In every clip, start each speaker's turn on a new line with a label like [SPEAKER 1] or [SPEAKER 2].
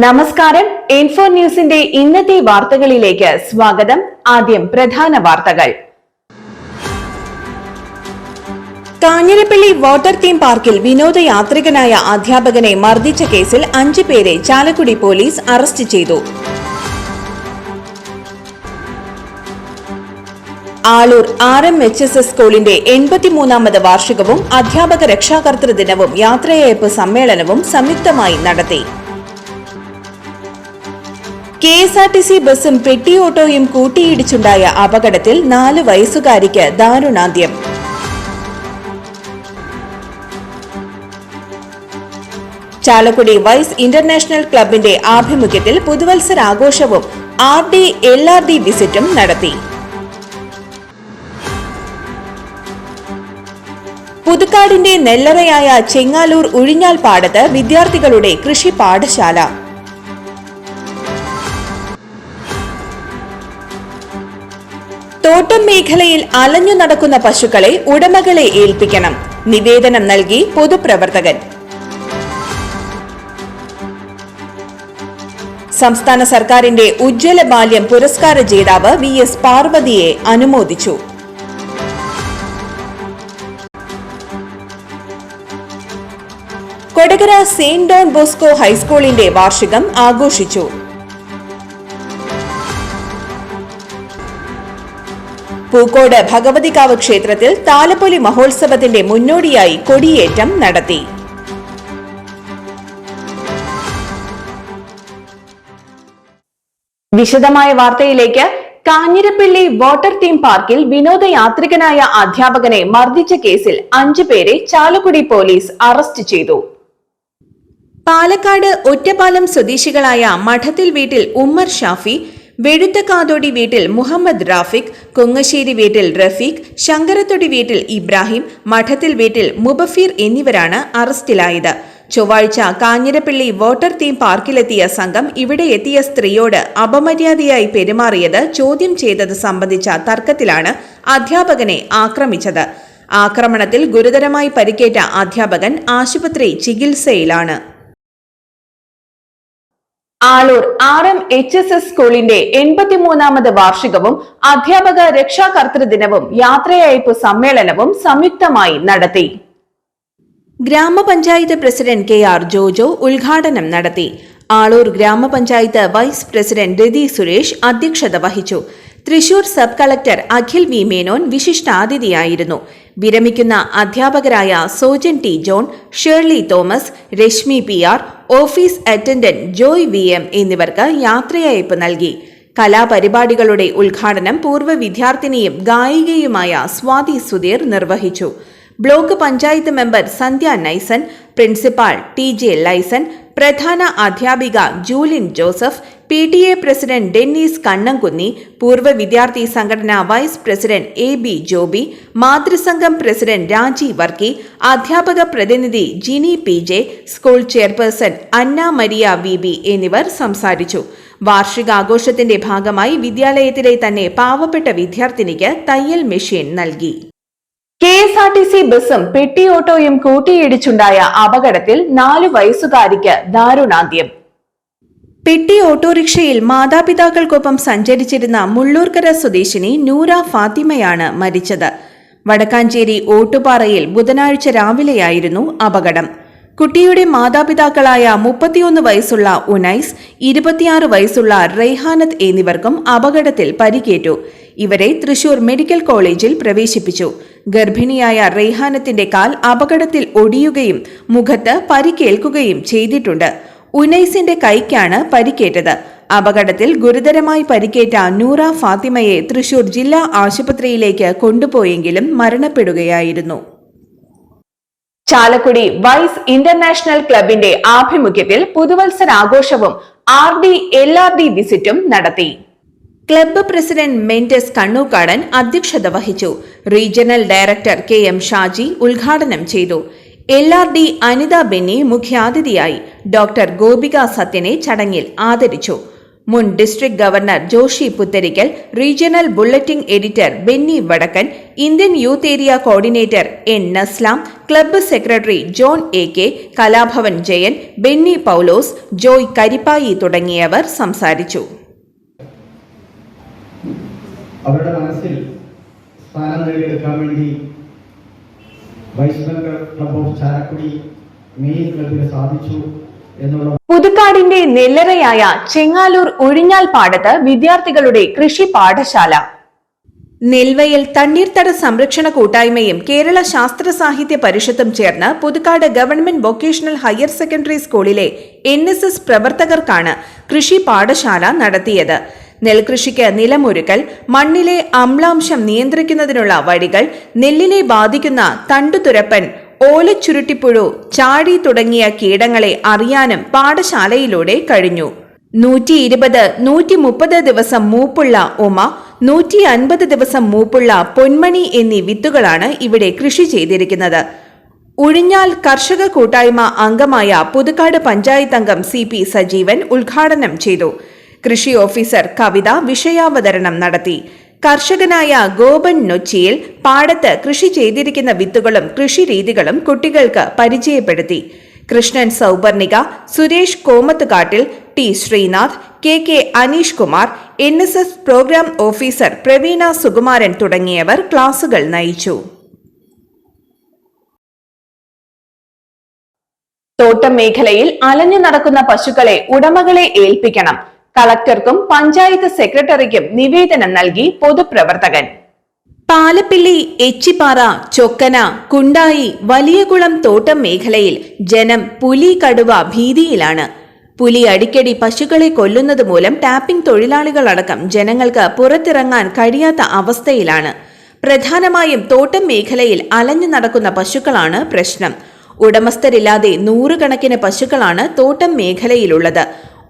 [SPEAKER 1] നമസ്കാരം. ഇൻഫോ ന്യൂസിന്റെ ഇന്നത്തെ വാർത്തകളിലേക്ക് സ്വാഗതം. ആദ്യം പ്രധാന വാർത്തകൾ. കാഞ്ഞിരപ്പള്ളി വാട്ടർ തീം പാർക്കിൽ വിനോദയാത്രികനായ അധ്യാപകനെ മർദ്ദിച്ച കേസിൽ 5 പേരെ ചാലക്കുടി പോലീസ് അറസ്റ്റ് ചെയ്തു. ആളൂർ RMHSS സ്കൂളിന്റെ 83ാമത് വാർഷികവും അധ്യാപക രക്ഷാകർതൃ ദിനവും യാത്രയയപ്പ് സമ്മേളനവും സംയുക്തമായി നടത്തി. KSRTC ബസും പെട്ടി ഓട്ടോയും കൂട്ടിയിടിച്ചുണ്ടായ അപകടത്തിൽ 4 വയസ്സുകാരിക്ക് ദാരുണാന്ത്യം. ചാലക്കുടി വൈസ് ഇന്റർനാഷണൽ ക്ലബിന്റെ ആഭിമുഖ്യത്തിൽ പുതുവത്സരാഘോഷവും RD-LRD വിസിറ്റും നടത്തി. പുതുക്കാടിന്റെ നെല്ലറയായ ചെങ്ങാലൂർ ഉഴിഞ്ഞാൽ പാടത്ത് വിദ്യാർത്ഥികളുടെ കൃഷി പാഠശാല. തോട്ടം മേഖലയിൽ അലഞ്ഞു നടക്കുന്ന പശുക്കളെ ഉടമകളെ ഏൽപ്പിക്കണം. നിവേദനം നൽകി പൊതുപ്രവർത്തകൻ. സംസ്ഥാന സർക്കാരിന്റെ ഉജ്ജ്വല ബാല്യം പുരസ്കാര ജേതാവ് VS പാർവതിയെ അനുമോദിച്ചു. കൊടകര സെയിന്റ് ഡോൺ ബോസ്കോ ഹൈസ്കൂളിന്റെ വാർഷികം ആഘോഷിച്ചു. പൂക്കോട് ഭഗവതികാവ് ക്ഷേത്രത്തിൽ താലപ്പൊലി മഹോത്സവത്തിന്റെ മുന്നോടിയായി കൊടിയേറ്റം നടത്തി. വിശദമായ വാർത്തയിലേക്ക്. കാഞ്ഞിരപ്പള്ളി വാട്ടർ തീം പാർക്കിൽ വിനോദയാത്രികനായ അധ്യാപകനെ മർദ്ദിച്ച കേസിൽ 5 പേരെ ചാലക്കുടി പോലീസ് അറസ്റ്റ് ചെയ്തു. പാലക്കാട് ഒറ്റപ്പാലം സ്വദേശികളായ മഠത്തിൽ വീട്ടിൽ ഉമ്മർ ഷാഫി, വെഴുത്തക്കാതോടി വീട്ടിൽ മുഹമ്മദ് റാഫിഖ്, കൊങ്ങശ്ശേരി വീട്ടിൽ റഫീഖ്, ശങ്കരത്തൊടി വീട്ടിൽ ഇബ്രാഹിം, മഠത്തിൽ വീട്ടിൽ മുബഫീർ എന്നിവരാണ് അറസ്റ്റിലായത്. ചൊവ്വാഴ്ച കാഞ്ഞിരപ്പള്ളി വാട്ടർ തീം പാർക്കിലെത്തിയ സംഘം ഇവിടെ എത്തിയ സ്ത്രീയോട് അപമര്യാദയായി പെരുമാറിയത് ചോദ്യം ചെയ്തത് സംബന്ധിച്ച തർക്കത്തിലാണ് അധ്യാപകനെ ആക്രമിച്ചത്. ആക്രമണത്തിൽ ഗുരുതരമായി പരിക്കേറ്റ അധ്യാപകൻ ആശുപത്രി ചികിത്സയിലാണ്. ആളൂർ RMHSS സ്കൂളിന്റെ 83ാമത് വാർഷികവും അധ്യാപക രക്ഷാകർതൃ ദിനവും യാത്രയയപ്പ് സമ്മേളനവും സംയുക്തമായി നടത്തി. ഗ്രാമപഞ്ചായത്ത് പ്രസിഡന്റ് KR ജോജോ ഉദ്ഘാടനം നടത്തി. ആളൂർ ഗ്രാമപഞ്ചായത്ത് വൈസ് പ്രസിഡന്റ് രതി സുരേഷ് അധ്യക്ഷത വഹിച്ചു. Thrissur sub collector Akhil V Menon വിശിഷ്ടാതിഥിയായിരുന്നു. വിരമിക്കുന്ന അധ്യാപകരായ Sojan T John, Shirley Thomas, Rashmi PR, office attendant Joy VM എന്നിവർക്ക് യാത്രയയപ്പ് നൽകി. കലാപരിപാടികളുടെ ഉദ്ഘാടനം പൂർവ്വ വിദ്യാർത്ഥിനിയും ഗായികയുമായ സ്വാതി സുധീർ നിർവഹിച്ചു. Block panchayat member Sandhya Naison, principal TJ Laison, പ്രധാന അധ്യാപിക Julin Joseph, PTA president Dennis Kannamkunni, പൂർവ്വ വിദ്യാർത്ഥി സംഘടന വൈസ് പ്രസിഡന്റ് AB ജോബി, മാതൃസംഘം പ്രസിഡന്റ് രാജി വർക്കി, അധ്യാപക പ്രതിനിധി Jini PJ, school chairperson Anna Maria VB എന്നിവർ സംസാരിച്ചു. വാർഷികാഘോഷത്തിന്റെ ഭാഗമായി വിദ്യാലയത്തിലെ തന്നെ പാവപ്പെട്ട വിദ്യാർത്ഥിനിക്ക് തയ്യൽ മെഷീൻ നൽകി. KSRTC ബസും പെട്ടി ഓട്ടോയും കൂട്ടിയിടിച്ചുണ്ടായ അപകടത്തിൽ 4 വയസ്സുകാരിക്ക് ദാരുണാന്ത്യം. പെട്ടി ഓട്ടോറിക്ഷയിൽ മാതാപിതാക്കൾക്കൊപ്പം സഞ്ചരിച്ചിരുന്ന മുള്ളൂർക്കര സ്വദേശിനി നൂറ ഫാത്തിമയാണ് മരിച്ചത്. വടക്കാഞ്ചേരി ഓട്ടുപാറയിൽ ബുധനാഴ്ച രാവിലെയായിരുന്നു അപകടം. കുട്ടിയുടെ മാതാപിതാക്കളായ 31 വയസ്സുള്ള ഉനൈസ്, 26 വയസ്സുള്ള റെയ്ഹാനത്ത് എന്നിവർക്കും അപകടത്തിൽ പരിക്കേറ്റു. ഇവരെ തൃശൂർ മെഡിക്കൽ കോളേജിൽ പ്രവേശിപ്പിച്ചു. ഗർഭിണിയായ റെയ്ഹാനത്തിന്റെ കാൽ അപകടത്തിൽ ഒടിയുകയും മുഖത്ത് പരിക്കേൽക്കുകയും ചെയ്തിട്ടുണ്ട്. ഉനൈസിന്റെ കൈക്കാണ് പരിക്കേറ്റത്. അപകടത്തിൽ ഗുരുതരമായി പരിക്കേറ്റ നൂറ ഫാത്തിമയെ തൃശൂർ ജില്ലാ ആശുപത്രിയിലേക്ക് കൊണ്ടുപോയെങ്കിലും മരണപ്പെടുകയായിരുന്നു. ചാലക്കുടി വൈസ് ഇന്റർനാഷണൽ ക്ലബിന്റെ ആഭിമുഖ്യത്തിൽ പുതുവത്സരാഘോഷവും RD-LRD വിസിറ്റും നടത്തി. ക്ലബ്ബ് പ്രസിഡന്റ് മെന്റസ് കണ്ണൂക്കാടൻ അധ്യക്ഷത വഹിച്ചു. റീജിയണൽ ഡയറക്ടർ KM ഷാജി ഉദ്ഘാടനം ചെയ്തു. LRD അനിത ബെന്നി മുഖ്യാതിഥിയായി. ഡോക്ടർ ഗോപിക സത്യനെ ചടങ്ങിൽ ആദരിച്ചു. മുൻ district governor Joshi Puthirikkal, regional bulletin editor Benny Vadakkan, Indian youth area coordinator N Naslam, club secretary John AK, Kalabhavan Jayan, Benny Paulose, Joy Karippayi തുടങ്ങിയവർ സംസാരിച്ചു.
[SPEAKER 2] അവരുടെ മനസ്സിൽ സ്ഥാനം നേടിയെടുക്കാൻ വേണ്ടി vice Bengal club of Chalakudy main ക്ലബിന് സാധിച്ചു എന്നുള്ള
[SPEAKER 1] പുതുക്കാടിന്റെ നെല്ലറയായ ചെങ്ങാലൂർ ഉഴിഞ്ഞാൽ പാടത്ത് വിദ്യാർത്ഥികളുടെ കൃഷി പാഠശാല. നെൽവയൽ തണ്ണീർത്തട സംരക്ഷണ കൂട്ടായ്മയും കേരള ശാസ്ത്ര സാഹിത്യ പരിഷത്തും ചേർന്ന് Puthukkad government vocational higher secondary സ്കൂളിലെ NSS പ്രവർത്തകർക്കാണ് കൃഷി പാഠശാല നടത്തിയത്. നെൽകൃഷിക്ക് നിലമൊരുക്കൽ, മണ്ണിലെ അമ്ലാംശം നിയന്ത്രിക്കുന്നതിനുള്ള വഴികൾ, നെല്ലിനെ ബാധിക്കുന്ന തണ്ടുതുരപ്പൻ, ഓലച്ചുരുട്ടിപ്പുഴു, ചാടി തുടങ്ങിയ കീടങ്ങളെ അറിയാനും പാഠശാലയിലൂടെ കഴിഞ്ഞു. 120-130 ദിവസം മൂപ്പുള്ള ഉമ, 150 ദിവസം മൂപ്പുള്ള പൊന്മണി എന്നീ വിത്തുകളാണ് ഇവിടെ കൃഷി ചെയ്തിരിക്കുന്നത്. ഉഴിഞ്ഞാൽ കർഷക കൂട്ടായ്മ അംഗമായ പുതുക്കാട് പഞ്ചായത്ത് അംഗം CP സജീവൻ ഉദ്ഘാടനം ചെയ്തു. കൃഷി ഓഫീസർ കവിത വിഷയാവതരണം നടത്തി. കർഷകനായ ഗോപൻ നൊച്ചിയിൽ പാടത്ത് കൃഷി ചെയ്തിരിക്കുന്ന വിത്തുകളും കൃഷിരീതികളും കുട്ടികൾക്ക് പരിചയപ്പെടുത്തി. Krishnan Souparnika, Suresh Komathukattil, T Sreenath, KK Aneesh Kumar, NSS programme officer Praveena Sukumaran തുടങ്ങിയവർ ക്ലാസുകൾ നയിച്ചു. തോട്ടം മേഖലയിൽ അലഞ്ഞു നടക്കുന്ന പശുക്കളെ ഉടമകളെ ഏൽപ്പിക്കണം. കളക്ടർക്കും പഞ്ചായത്ത് സെക്രട്ടറിക്കും നിവേദനം നൽകി പൊതുപ്രവർത്തകൻ. പാലപ്പിള്ളി, എച്ചിപ്പാറ, ചൊക്കന, കുണ്ടായി, വലിയകുളം തോട്ടം മേഖലയിൽ ജനം പുലി കടുവ ഭീതിയിലാണ്. പുലി അടിക്കടി പശുക്കളെ കൊല്ലുന്നത് മൂലം ടാപ്പിംഗ് തൊഴിലാളികളടക്കം ജനങ്ങൾക്ക് പുറത്തിറങ്ങാൻ കഴിയാത്ത അവസ്ഥയിലാണ്. പ്രധാനമായും തോട്ടം മേഖലയിൽ അലഞ്ഞു നടക്കുന്ന പശുക്കളാണ് പ്രശ്നം. ഉടമസ്ഥരില്ലാതെ 100 കണക്കിന് പശുക്കളാണ് തോട്ടം മേഖലയിലുള്ളത്.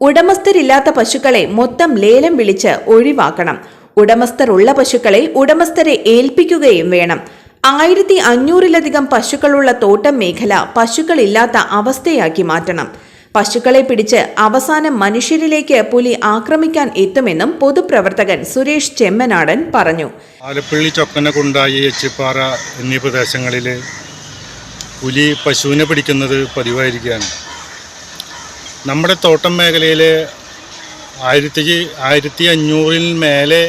[SPEAKER 1] ഉടമസ്ഥരില്ലാത്ത പശുക്കളെ മൊത്തം ലേലം വിളിച്ച് ഒഴിവാക്കണം. ഉടമസ്ഥർ ഉള്ള പശുക്കളെ ഉടമസ്ഥരെ ഏൽപ്പിക്കുകയും വേണം. 1500-ലധികം പശുക്കളുള്ള തോട്ടം മേഖല പശുക്കളില്ലാത്ത അവസ്ഥയാക്കി മാറ്റണം. പശുക്കളെ പിടിച്ച് അവസാനം മനുഷ്യരിലേക്ക് പുലി ആക്രമിക്കാൻ എത്തുമെന്നും പൊതുപ്രവർത്തകൻ സുരേഷ് ചെമ്മനാടൻ പറഞ്ഞു.
[SPEAKER 3] ആലപ്പള്ളി, ചൊക്കന, കുണ്ടായി, എച്ചിപ്പാറ എന്നീ പ്രദേശങ്ങളിൽ പുലി പശുവിനെ പിടിക്കുന്നത് പതിവായിരിക്കുകയാണ്. നമ്മുടെ തോട്ടം മേഖലയിൽ 1500-ൽ മേലെ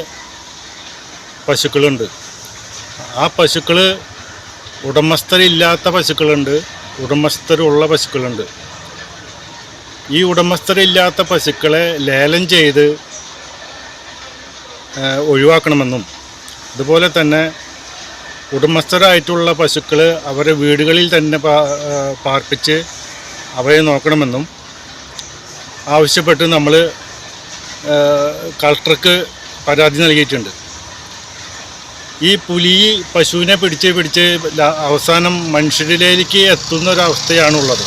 [SPEAKER 3] പശുക്കളുണ്ട്. ആ പശുക്കൾ ഉടമസ്ഥരില്ലാത്ത പശുക്കളുണ്ട്, ഉടമസ്ഥരുള്ള പശുക്കളുണ്ട്. ഈ ഉടമസ്ഥരില്ലാത്ത പശുക്കളെ ലേലം ചെയ്ത് ഒഴിവാക്കണമെന്നും അതുപോലെ തന്നെ ഉടമസ്ഥരായിട്ടുള്ള പശുക്കൾ അവരെ വീടുകളിൽ തന്നെ പാർപ്പിച്ച് അവയെ നോക്കണമെന്നും ആവശ്യപ്പെട്ട് നമ്മൾ കളക്ടർക്ക് പരാതി നൽകിയിട്ടുണ്ട്. ഈ പുലി പശുവിനെ പിടിച്ച് അവസാനം മനുഷ്യരിലേക്ക് എത്തുന്ന ഒരവസ്ഥയാണുള്ളത്.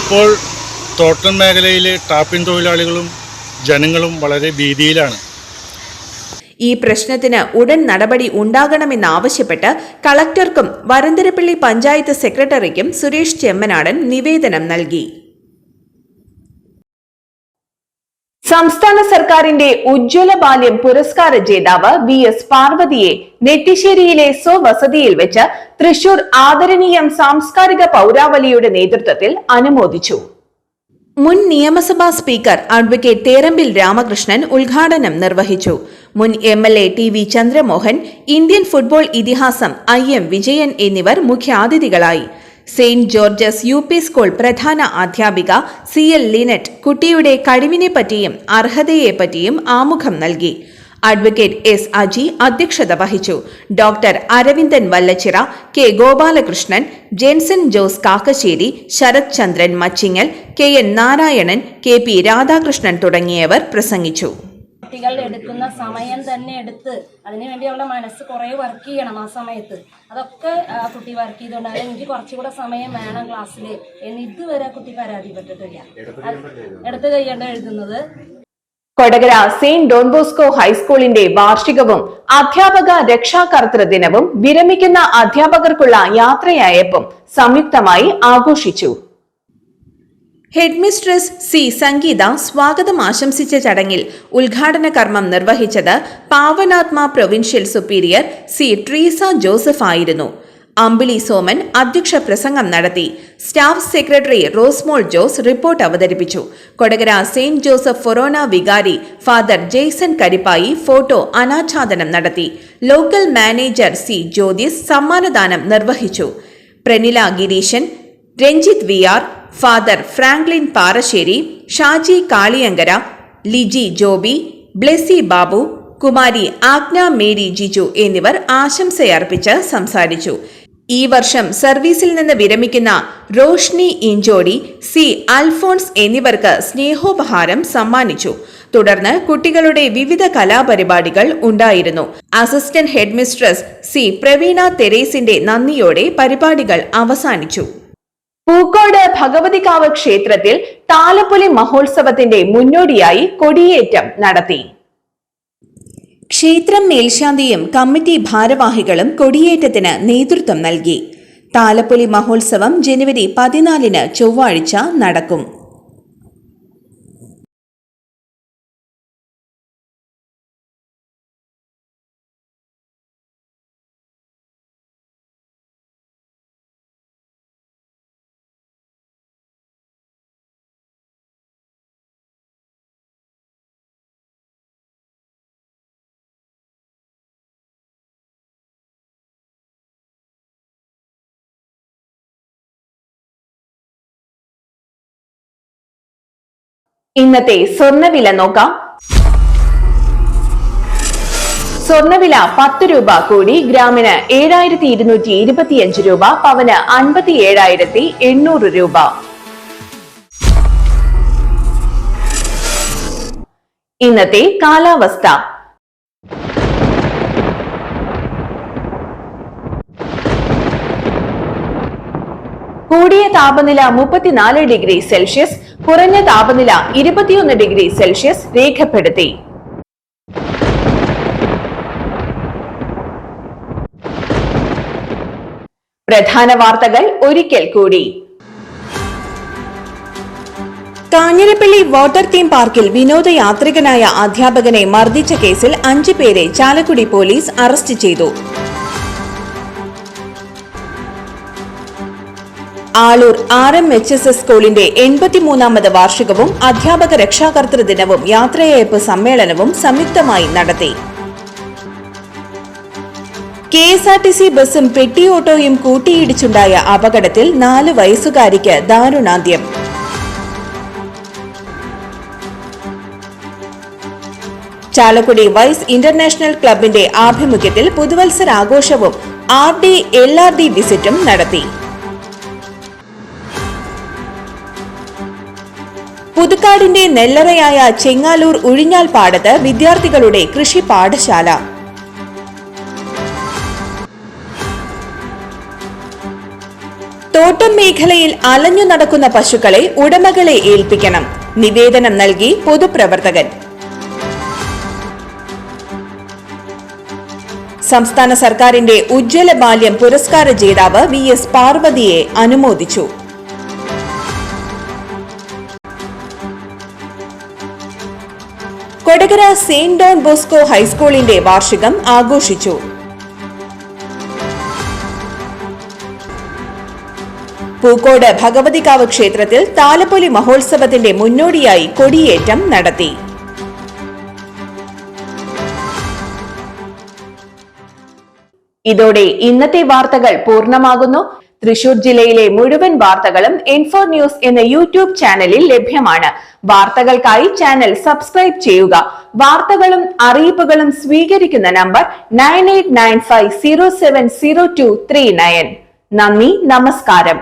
[SPEAKER 3] ഇപ്പോൾ തോട്ടം മേഖലയിൽ ടാപ്പിംഗ് തൊഴിലാളികളും ജനങ്ങളും വളരെ ഭീതിയിലാണ്.
[SPEAKER 1] ഈ പ്രശ്നത്തിന് ഉടൻ നടപടി ഉണ്ടാകണമെന്നാവശ്യപ്പെട്ട് കളക്ടർക്കും വരന്തരപ്പള്ളി പഞ്ചായത്ത് സെക്രട്ടറിക്കും സുരേഷ് ചെമ്മനാടൻ നിവേദനം നൽകി. സംസ്ഥാന സർക്കാരിന്റെ ഉജ്ജ്വല ബാല്യം പുരസ്കാര ജേതാവ് VS പാർവതിയെ നെട്ടിശ്ശേരിയിലെ സ്വവസതിയിൽ വെച്ച് തൃശൂർ ആദരണീയം സാംസ്കാരിക പൗരാവലിയുടെ നേതൃത്വത്തിൽ അനുമോദിച്ചു. മുൻ നിയമസഭാ സ്പീക്കർ അഡ്വക്കേറ്റ് തേരമ്പിൽ രാമകൃഷ്ണൻ ഉദ്ഘാടനം നിർവഹിച്ചു. മുൻ MLA TV Chandramohan, Indian football ഇതിഹാസം IM വിജയൻ എന്നിവർ മുഖ്യാതിഥികളായി. സെയിന്റ് ജോർജസ് UP സ്കൂൾ പ്രധാന അധ്യാപിക CL ലിനറ്റ് കുട്ടിയുടെ കഴിവിനെപ്പറ്റിയും അർഹതയെപ്പറ്റിയും ആമുഖം നൽകി. അഡ്വക്കേറ്റ് S അജി അധ്യക്ഷത വഹിച്ചു. ഡോക്ടർ അരവിന്ദൻ വല്ലച്ചിറ, K ഗോപാലകൃഷ്ണൻ, ജെൻസൺ ജോസ് കാക്കശ്ശേരി, ശരത് ചന്ദ്രൻ മച്ചിങ്ങൽ, KN നാരായണൻ, KP രാധാകൃഷ്ണൻ തുടങ്ങിയവർ പ്രസംഗിച്ചു.
[SPEAKER 4] കുട്ടികൾ എടുക്കുന്ന സമയം തന്നെ എടുത്ത് അതിനുവേണ്ടി അവളുടെ മനസ്സ് കുറേ വർക്ക് ചെയ്യണം. ആ സമയത്ത് അതൊക്കെ ആ കുട്ടി വർക്ക് ചെയ്തുകൊണ്ട് എനിക്ക് കുറച്ചുകൂടെ സമയം വേണം ക്ലാസ്സിൽ എന്ന് ഇതുവരെ കുട്ടി പരാതിപ്പെട്ടിട്ടില്ല. എടുത്ത് കൈയ്യണ്ട എഴുതുന്നത്.
[SPEAKER 1] കൊടകര സെയിന്റ് ഡോൺ ബോസ്കോ ഹൈസ്കൂളിന്റെ വാർഷികവും അധ്യാപക രക്ഷാകർതൃ ദിനവും വിരമിക്കുന്ന അധ്യാപകർക്കുള്ള യാത്രയയപ്പും സംയുക്തമായി ആഘോഷിച്ചു. ഹെഡ്മിസ്ട്രസ് സി സംഗീത സ്വാഗതം ആശംസിച്ച ചടങ്ങിൽ ഉദ്ഘാടന കർമ്മം നിർവഹിച്ചത് പാവനാത്മ പ്രൊവിൻഷ്യൽ സുപ്പീരിയർ സി ട്രീസ ജോസഫ് ആയിരുന്നു. അമ്പിളി സോമൻ അധ്യക്ഷ പ്രസംഗം നടത്തി. Staff secretary Rosemol Jose report അവതരിപ്പിച്ചു. കൊടകര സെയിന്റ് ജോസഫ് ഫൊറോന വികാരി ഫാദർ ജെയ്സൺ കരിപ്പായി ഫോട്ടോ അനാച്ഛാദനം നടത്തി. ലോക്കൽ മാനേജർ സി ജ്യോതിസ് സമ്മാനദാനം നിർവഹിച്ചു. Pranila Gireeshan, Ranjith V R, father Franklin Parasseri, Shaji Kaliyankara, Liji Joby, Blessy Babu, Kumari Ajna Mary Jiju എന്നിവർ ആശംസയർപ്പിച്ച് സംസാരിച്ചു. ഈ വർഷം സർവീസിൽ നിന്ന് വിരമിക്കുന്ന റോഷ്നി ഇഞ്ചോടി, സി അൽഫോൺസ് എന്നിവർക്ക് സ്നേഹോപഹാരം സമ്മാനിച്ചു. തുടർന്ന് കുട്ടികളുടെ വിവിധ കലാപരിപാടികൾ ഉണ്ടായിരുന്നു. അസിസ്റ്റന്റ് ഹെഡ്മിസ്ട്രസ് സി പ്രവീണ തെരേസിന്റെ നന്ദിയോടെ പരിപാടികൾ അവസാനിച്ചു. പൂക്കോട് ഭഗവതികാവ് ക്ഷേത്രത്തിൽ താലപ്പൊലി മഹോത്സവത്തിന്റെ മുന്നോടിയായി കൊടിയേറ്റം നടത്തി. ക്ഷേത്രം മേൽശാന്തിയും കമ്മിറ്റി ഭാരവാഹികളും കൊടിയേറ്റത്തിന് നേതൃത്വം നൽകി. താലപ്പൊലി മഹോത്സവം ജനുവരി 14 ചൊവ്വാഴ്ച നടക്കും. ഇന്നത്തെ സ്വർണ്ണവില നോക്കാം. സ്വർണ്ണവില 10 രൂപ കൂടി ഗ്രാമിന് 7225 രൂപ, പവന് 57,800 രൂപ. ഇന്നത്തെ കാലാവസ്ഥ. കൂടിയ താപനില 34 ഡിഗ്രി സെൽഷ്യസ്, കുറഞ്ഞ താപനില 21 ഡിഗ്രി സെൽഷ്യസ് രേഖപ്പെടുത്തി. പ്രധാന വാർത്തകൾ ഒരിക്കൽ കൂടി. കാഞ്ഞിരപ്പള്ളി വാട്ടർ തീം പാർക്കിൽ വിനോദയാത്രികനായ അധ്യാപകനെ മർദ്ദിച്ച കേസിൽ 5 പേരെ ചാലക്കുടി പോലീസ് അറസ്റ്റ് ചെയ്തു. ആളൂർ RMHSS സ്കൂളിന്റെ 83ാമത് വാർഷികവും അധ്യാപക രക്ഷാകർതൃ ദിനവും യാത്രയയപ്പ് സമ്മേളനവും സംയുക്തമായി നടത്തി. KSRTC ബസും പെട്ടി ഓട്ടോയും കൂട്ടിയിടിച്ചുണ്ടായ അപകടത്തിൽ 4 വയസ്സുകാരിക്ക് ദാരുണാന്ത്യം. ചാലക്കുടി വൈസ് ഇന്റർനാഷണൽ ക്ലബിന്റെ ആഭിമുഖ്യത്തിൽ പുതുവത്സരാഘോഷവും RD LRD വിസിറ്റും നടത്തി. പുതുക്കാടിന്റെ നെല്ലറയായ ചെങ്ങാലൂർ ഉഴിഞ്ഞാൽ പാടത്ത് വിദ്യാർത്ഥികളുടെ കൃഷി പാഠശാല. തോട്ടം മേഖലയിൽ അലഞ്ഞു നടക്കുന്ന പശുക്കളെ ഉടമകളെ ഏൽപ്പിക്കണം, നിവേദനം നൽകി പൊതുപ്രവർത്തകൻ. സംസ്ഥാന സർക്കാരിന്റെ ഉജ്ജ്വല ബാല്യം പുരസ്കാര ജേതാവ് VS പാർവതിയെ അനുമോദിച്ചു. കൊടകര സെയിന്റ് ഡോൺ ബോസ്കോ ഹൈസ്കൂളിന്റെ വാർഷികം ആഘോഷിച്ചു. പൂക്കോട് ഭഗവതികാവ് ക്ഷേത്രത്തിൽ താലപ്പൊലി മഹോത്സവത്തിന്റെ മുന്നോടിയായി കൊടിയേറ്റം നടത്തി. ഇതോടെ ഇന്നത്തെ വാർത്തകൾ പൂർണ്ണമാകുന്നു. തൃശൂർ ജില്ലയിലെ മുഴുവൻ വാർത്തകളും N4 ന്യൂസ് എന്ന യൂട്യൂബ് ചാനലിൽ ലഭ്യമാണ്. വാർത്തകൾക്കായി ചാനൽ സബ്സ്ക്രൈബ് ചെയ്യുക. വാർത്തകളും അറിയിപ്പുകളും സ്വീകരിക്കുന്ന നമ്പർ 9895070239. നന്ദി, നമസ്കാരം.